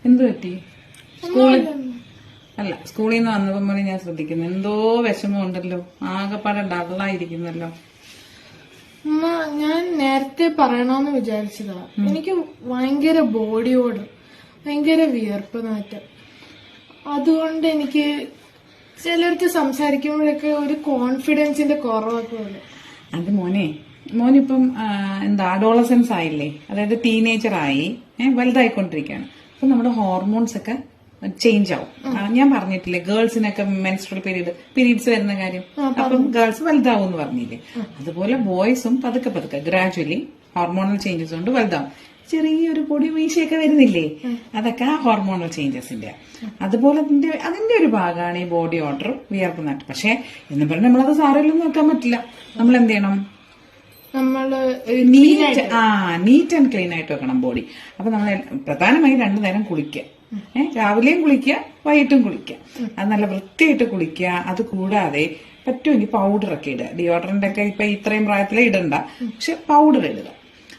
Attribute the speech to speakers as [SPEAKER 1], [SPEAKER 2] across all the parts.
[SPEAKER 1] എന്തു പറ്റി? സ്കൂളിൽ നിന്ന് വന്നപ്പോ മുതൽ ഞാൻ ശ്രദ്ധിക്കുന്നു, എന്തോ വിഷമം ഉണ്ടല്ലോ, ആകെപ്പാടെ ഡള്ളായിരിക്കുന്നല്ലോ.
[SPEAKER 2] ഞാൻ നേരത്തെ പറയണമെന്ന് വിചാരിച്ചതാ. എനിക്ക് ഭയങ്കര ബോഡി ഓർഡർ, ഭയങ്കര വിയർപ്പ് നാറ്റം. അതുകൊണ്ട് എനിക്ക് ചിലർക്ക് സംസാരിക്കുമ്പോഴൊക്കെ ഒരു കോൺഫിഡൻസിന്റെ കുറവൊക്കെ പോലെ.
[SPEAKER 1] അത് മോനിപ്പം എന്താ അഡോളസൻസ് ആയില്ലേ, അതായത് ടീനേജർ ആയി, വലുതായിക്കൊണ്ടിരിക്കുകയാണ്. അപ്പൊ നമ്മുടെ ഹോർമോൺസ് ഒക്കെ ചേഞ്ച് ആവും. ഞാൻ പറഞ്ഞിട്ടില്ലേ ഗേൾസിനൊക്കെ മെൻസ്ട്രൽ പീരീഡ്സ് വരുന്ന കാര്യം, അപ്പം ഗേൾസ് വലുതാവും എന്ന് പറഞ്ഞില്ലേ. അതുപോലെ ബോയ്സും പതുക്കെ ഗ്രാജുവലി ഹോർമോണൽ ചേഞ്ചസ് കൊണ്ട് വലുതാവും. ചെറിയൊരു പൊടി വീശയൊക്കെ വരുന്നില്ലേ, അതൊക്കെ ആ ഹോർമോണൽ ചേഞ്ചസിന്റെ. അതുപോലെ അതിന്റെ ഒരു ഭാഗമാണ് ഈ ബോഡി ഓർഡർ, വിയർപ്പ് നാട്ട്. പക്ഷെ എന്ന് പറഞ്ഞാൽ നമ്മളത് സാരമില്ലെന്ന് നോക്കാൻ പറ്റില്ല. നമ്മൾ എന്ത് ചെയ്യണം?
[SPEAKER 2] നമ്മള്
[SPEAKER 1] നീറ്റ് ആൻഡ് ക്ലീൻ ആയിട്ട് വെക്കണം ബോഡി. അപ്പൊ നമ്മൾ പ്രധാനമായും 2 നേരം കുളിക്കുക. രാവിലെയും കുളിക്കുക, വൈകിട്ടും കുളിക്കുക. അത് നല്ല വൃത്തിയായിട്ട് കുളിക്കുക. അത് കൂടാതെ പറ്റുമെങ്കിൽ പൗഡറൊക്കെ ഇടുക. ഡിയോഡറന്റ് ഒക്കെ ഇപ്പൊ ഇത്രയും പ്രായത്തിലെ ഇടണ്ട, പക്ഷെ പൗഡർ ഇടുക.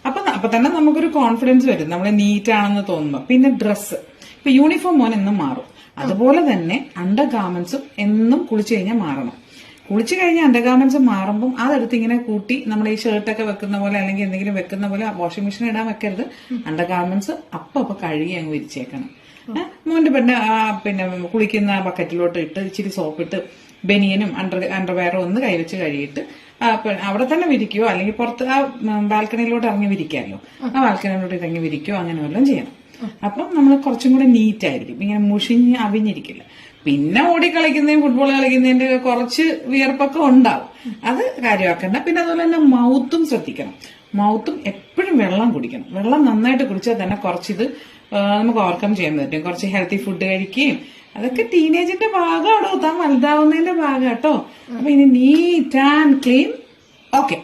[SPEAKER 1] അപ്പൊ തന്നെ നമുക്കൊരു കോൺഫിഡൻസ് വരും, നമ്മൾ നീറ്റ് ആണെന്ന് തോന്നുന്നു. പിന്നെ ഡ്രസ്സ്, ഇപ്പൊ യൂണിഫോം മോൻ എന്നും മാറും. അതുപോലെ തന്നെ അണ്ടർ ഗാർമെന്റ്സും എന്നും കുളിച്ചു കഴിഞ്ഞാൽ മാറണം. കുളിച്ചു കഴിഞ്ഞാൽ അണ്ടർ ഗാർമെന്റ്സ് മാറുമ്പോൾ അതെടുത്ത് ഇങ്ങനെ കൂട്ടി നമ്മൾ ഈ ഷർട്ടൊക്കെ വെക്കുന്ന പോലെ അല്ലെങ്കിൽ എന്തെങ്കിലും വെക്കുന്ന പോലെ വാഷിംഗ് മെഷീൻ ഇടാൻ വെക്കരുത്. അണ്ടർ ഗാർമെന്റ്സ് അപ്പൊ കഴുകി അങ്ങ് വിരിച്ചേക്കണം. മോന്റെ പിന്നെ കുളിക്കുന്ന ബക്കറ്റിലോട്ട് ഇട്ട് ഇച്ചിരി സോപ്പിട്ട് ബനിയനും അണ്ടർവെയറും ഒന്ന് കൈവച്ച് കഴുകിയിട്ട് അവിടെ തന്നെ വിരിക്കുകയോ അല്ലെങ്കിൽ പുറത്ത് ആ ബാൽക്കണിയിലോട്ട് ഇറങ്ങി വിരിക്കാമല്ലോ, ആ ബാൽക്കണിയിലോട്ട് ഇറങ്ങി വിരിക്കുകയോ അങ്ങനെ വല്ലതും ചെയ്യണം. അപ്പം നമ്മൾ കുറച്ചും കൂടെ നീറ്റ് ആയിരിക്കും, ഇങ്ങനെ മുഷിഞ്ഞ് അവിഞ്ഞിരിക്കില്ല. പിന്നെ ഓടിക്കളിക്കുന്നതും ഫുട്ബോൾ കളിക്കുന്നതിന്റെ കുറച്ച് വിയർപ്പൊക്കെ ഉണ്ടാവും, അത് കാര്യമാക്കണ്ട. പിന്നെ അതുപോലെ തന്നെ മൗത്തും ശ്രദ്ധിക്കണം. മൗത്തും എപ്പോഴും വെള്ളം കുടിക്കണം. വെള്ളം നന്നായിട്ട് കുടിച്ചാൽ തന്നെ കുറച്ചിത് നമുക്ക് ഓവർകം ചെയ്യാൻ പറ്റും. കുറച്ച് ഹെൽത്തി ഫുഡ് കഴിക്കുകയും, അതൊക്കെ ടീനേജിന്റെ ഭാഗമാണോ, താൻ വലുതാവുന്നതിന്റെ ഭാഗം കേട്ടോ. അപ്പൊ ഇനി നീറ്റ് ആൻഡ് ക്ലീൻ. ഓക്കെ.